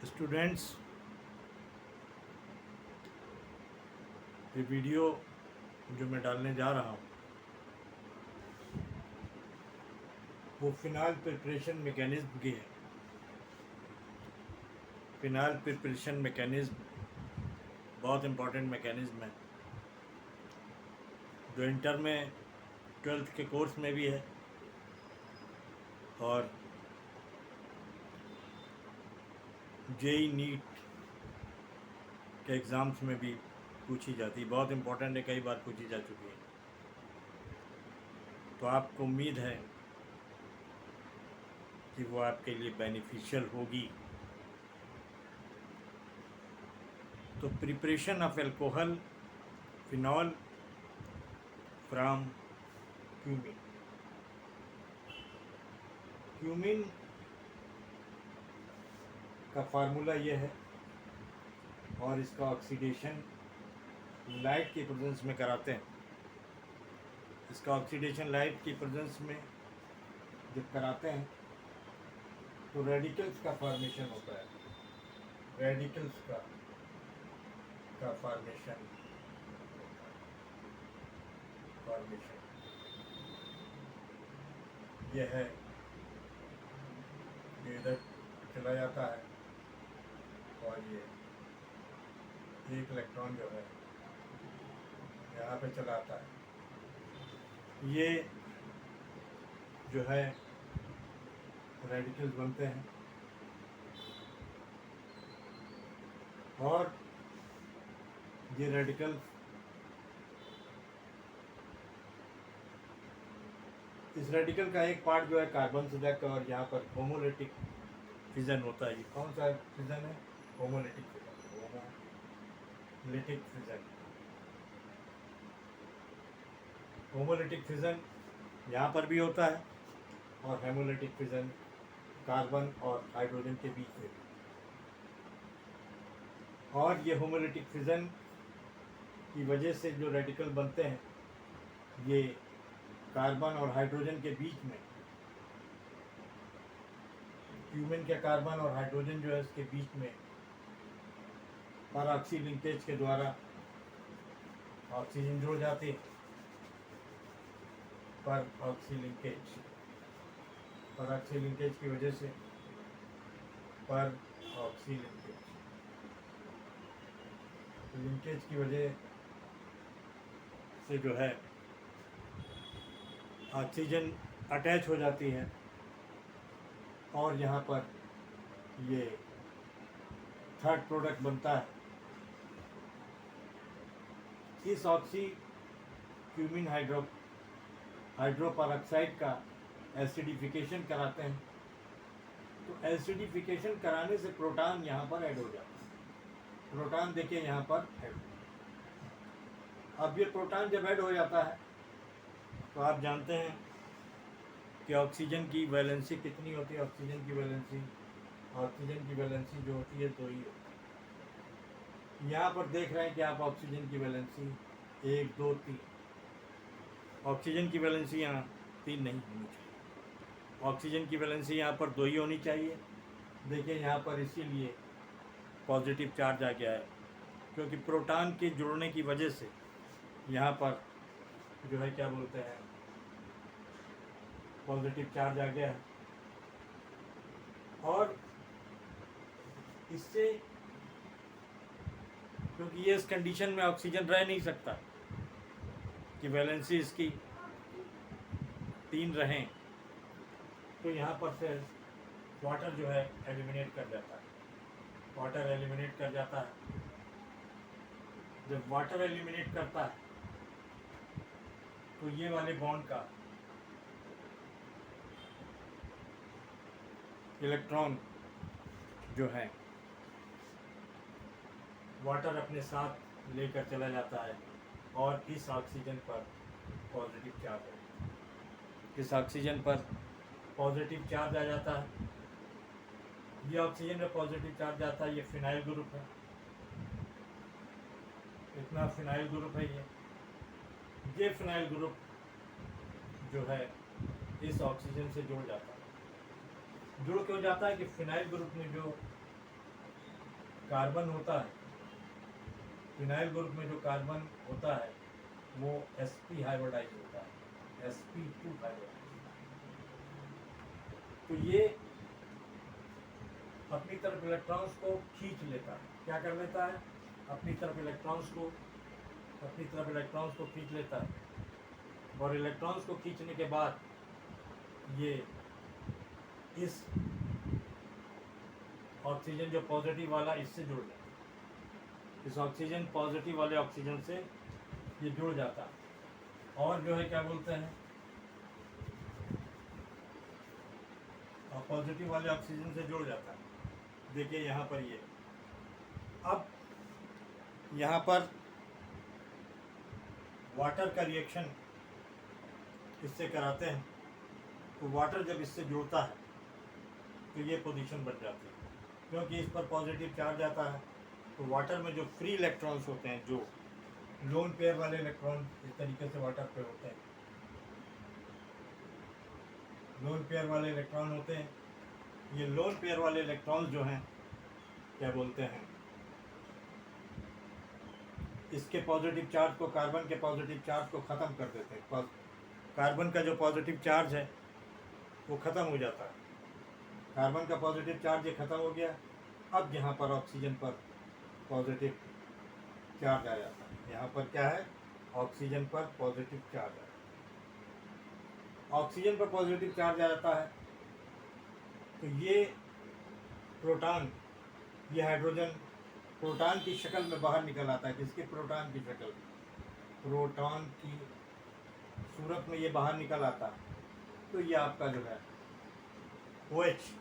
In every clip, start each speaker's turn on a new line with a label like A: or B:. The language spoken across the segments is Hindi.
A: स्टूडेंट्स, ये वीडियो जो मैं डालने जा रहा हूँ वो फिनाइल प्रिपरेशन मैकेनिज़्म की है। फिनाइल प्रिपरेशन मैकेनिज़्म बहुत इम्पोर्टेंट मैकेनिज़्म है जो इंटर में 12th के कोर्स में भी है और जेई नीट के एग्ज़ाम्स में भी पूछी जाती है। बहुत इम्पोर्टेंट है, कई बार पूछी जा चुकी है। तो आपको उम्मीद है कि वो आपके लिए बेनिफिशियल होगी। तो preparation of alcohol phenol from cumin. Cumin का फार्मूला ये है और इसका ऑक्सीडेशन लाइट की प्रेजेंस में कराते हैं। इसका ऑक्सीडेशन लाइट की प्रेजेंस में जब कराते हैं तो रेडिकल्स का फॉर्मेशन होता है। रेडिकल्स का फॉर्मेशन ये है, ये इधर चला जाता है और ये एक इलेक्ट्रॉन जो है यहाँ पे चला आता है। ये जो है रेडिकल्स बनते हैं और ये रेडिकल्स इस रेडिकल का एक पार्ट जो है कार्बन से जाकर और यहाँ पर होमोलिटिक फिजन होता है। ये कौन सा फिजन है? Homolytic fission. Homolytic fission, homolytic fission यहाँ पर भी होता है और हेमोलिटिक फिजन कार्बन और हाइड्रोजन के बीच में। और ये होमोलिटिक फिजन की वजह से जो रेडिकल बनते हैं ये कार्बन और हाइड्रोजन के बीच में, क्यूमिन के कार्बन और हाइड्रोजन जो है उसके बीच में परऑक्सी लिंकेज के द्वारा ऑक्सीजन जुड़ जाती है। परऑक्सी लिंकेज की वजह से परऑक्सी लिंकेज की वजह से जो है ऑक्सीजन अटैच हो जाती है और यहाँ पर ये थर्ड प्रोडक्ट बनता है। इस ऑक्सी क्यूमिन हाइड्रोपरऑक्साइड का एसिडिफिकेशन कराते हैं। तो एसिडिफिकेशन कराने से प्रोटॉन यहाँ पर ऐड हो जाता है। प्रोटॉन देखिए यहाँ पर ऐड। अब ये प्रोटॉन जब ऐड हो जाता है तो आप जानते हैं कि ऑक्सीजन की वैलेंसी कितनी होती है। ऑक्सीजन की वैलेंसी जो होती है 2 ही होती है। यहाँ पर देख रहे हैं कि आप ऑक्सीजन की वैलेंसी 1 2 3, ऑक्सीजन की वैलेंसी यहाँ 3 नहीं होनी चाहिए। ऑक्सीजन की वैलेंसी यहाँ पर 2 ही होनी चाहिए। देखिए यहाँ पर इसीलिए पॉजिटिव चार्ज आ गया है क्योंकि प्रोटॉन के जुड़ने की वजह से यहाँ पर जो है क्या बोलते हैं पॉजिटिव चार्ज आ गया है। और इससे क्योंकि ये इस कंडीशन में ऑक्सीजन रह नहीं सकता कि वैलेंसी इसकी 3 रहें, तो यहाँ पर से वाटर जो है एलिमिनेट कर जाता है। वाटर एलिमिनेट कर जाता है। जब वाटर एलिमिनेट करता है तो ये वाले बॉन्ड का इलेक्ट्रॉन जो है वाटर अपने साथ लेकर चला जाता है और इस ऑक्सीजन पर पॉजिटिव चार्ज है। इस ऑक्सीजन पर पॉजिटिव चार्ज आ जाता है। ये ऑक्सीजन में पॉजिटिव चार्ज आता है। ये फिनाइल ग्रुप है, इतना फिनाइल ग्रुप है। ये फिनाइल ग्रुप जो है इस ऑक्सीजन से जुड़ जाता है। जुड़ क्यों जाता है कि फिनाइल ग्रुप में जो कार्बन होता है, फिनाइल ग्रुप में जो कार्बन होता है वो sp हाइब्रिडाइज होता है, sp2 हाइब्रिडाइज। तो ये अपनी तरफ इलेक्ट्रॉन्स को खींच लेता है। क्या कर लेता है? अपनी तरफ इलेक्ट्रॉन्स को खींच लेता है, और इलेक्ट्रॉन्स को खींचने के बाद ये इस ऑक्सीजन जो पॉजिटिव वाला इससे जुड़ जाता है, इस ऑक्सीजन पॉजिटिव वाले ऑक्सीजन से ये जुड़ जाता है, और जो है क्या बोलते हैं, पॉजिटिव वाले ऑक्सीजन से जुड़ जाता है। देखिए यहाँ पर ये, अब यहाँ पर वाटर का रिएक्शन इससे कराते हैं, तो वाटर जब इससे जुड़ता है तो ये पोजीशन बन जाती है, क्योंकि इस पर पॉजिटिव चार्ज आता है। तो वाटर में जो फ्री इलेक्ट्रॉन्स होते हैं, जो लोन पेयर वाले इलेक्ट्रॉन इस तरीके से वाटर पे होते हैं, लोन पेयर वाले इलेक्ट्रॉन होते हैं, ये लोन पेयर वाले इलेक्ट्रॉन्स जो हैं क्या बोलते हैं, इसके पॉजिटिव चार्ज को, कार्बन के पॉजिटिव चार्ज को ख़त्म कर देते हैं। कार्बन का जो पॉजिटिव चार्ज है वो ख़त्म हो जाता है, कार्बन का पॉजिटिव चार्ज ये ख़त्म हो गया। अब यहाँ पर ऑक्सीजन पर पॉजिटिव चार्ज आ जाता है, यहाँ पर क्या है, ऑक्सीजन पर पॉजिटिव चार्ज है, ऑक्सीजन पर पॉजिटिव चार्ज आ जाता है। तो ये प्रोटॉन, ये हाइड्रोजन प्रोटॉन की शक्ल में बाहर निकल आता है। किसके? प्रोटॉन की शक्ल, प्रोटॉन की सूरत में ये बाहर निकल आता है। तो ये आपका जो है OH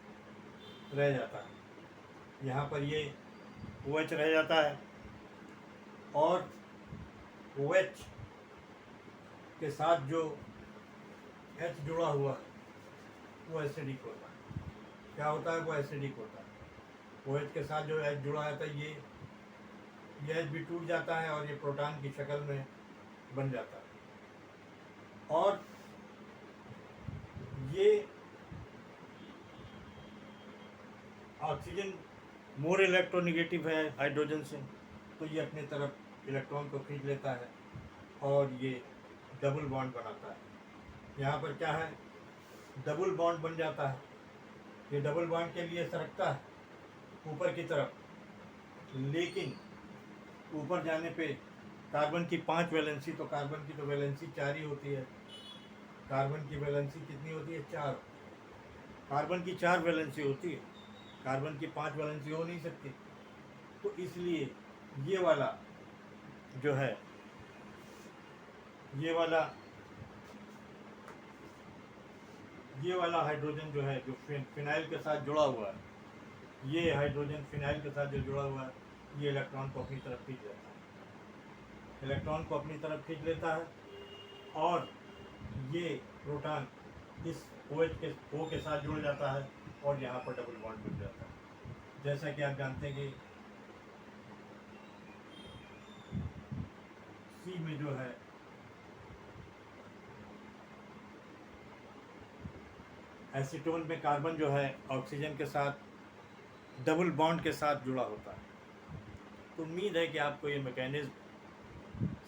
A: रह जाता है, यहाँ पर ये OH रह जाता है, और OH के साथ जो H जुड़ा हुआ है वो एसिडिक होता है। क्या होता है? वो एसिडिक होता है। OH के साथ जो H जुड़ा है, ये H भी टूट जाता है और ये प्रोटॉन की शक्ल में बन जाता है। और ये ऑक्सीजन मोर इलेक्ट्रोनेगेटिव है हाइड्रोजन से, तो ये अपनी तरफ इलेक्ट्रॉन को खींच लेता है और ये डबल बॉन्ड बनाता है। यहाँ पर क्या है, डबल बॉन्ड बन जाता है। ये डबल बॉन्ड के लिए सरकता है ऊपर की तरफ, लेकिन ऊपर जाने पे कार्बन की 5 वैलेंसी, तो कार्बन की तो वैलेंसी 4 ही होती है। कार्बन की वैलेंसी कितनी होती है? 4। कार्बन की 4 वैलेंसी होती है, कार्बन की 5 वैलेंसी हो नहीं सकती। तो इसलिए ये वाला जो है, ये वाला हाइड्रोजन जो है, जो फिनाइल के साथ जुड़ा हुआ है, ये हाइड्रोजन फिनाइल के साथ जो जुड़ा हुआ है, ये इलेक्ट्रॉन को अपनी तरफ खींच लेता है, इलेक्ट्रॉन को अपनी तरफ खींच लेता है, और ये प्रोटॉन इस OH के O के साथ जुड़ जाता है और यहाँ पर डबल बॉन्ड बन जाता है। जैसा कि आप जानते हैं कि C में जो है एसीटोन में कार्बन जो है ऑक्सीजन के साथ डबल बॉन्ड के साथ जुड़ा होता है। तो उम्मीद है कि आपको ये मैकेनिज्म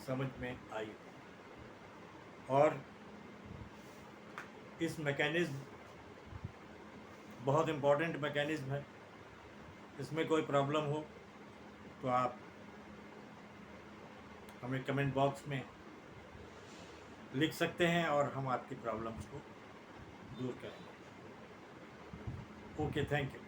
A: समझ में आई, और इस मैकेनिज्म बहुत इम्पोर्टेंट मैकेनिज्म है। इसमें कोई प्रॉब्लम हो तो आप हमें कमेंट बॉक्स में लिख सकते हैं और हम आपकी प्रॉब्लम्स को दूर करेंगे। Okay, thank you.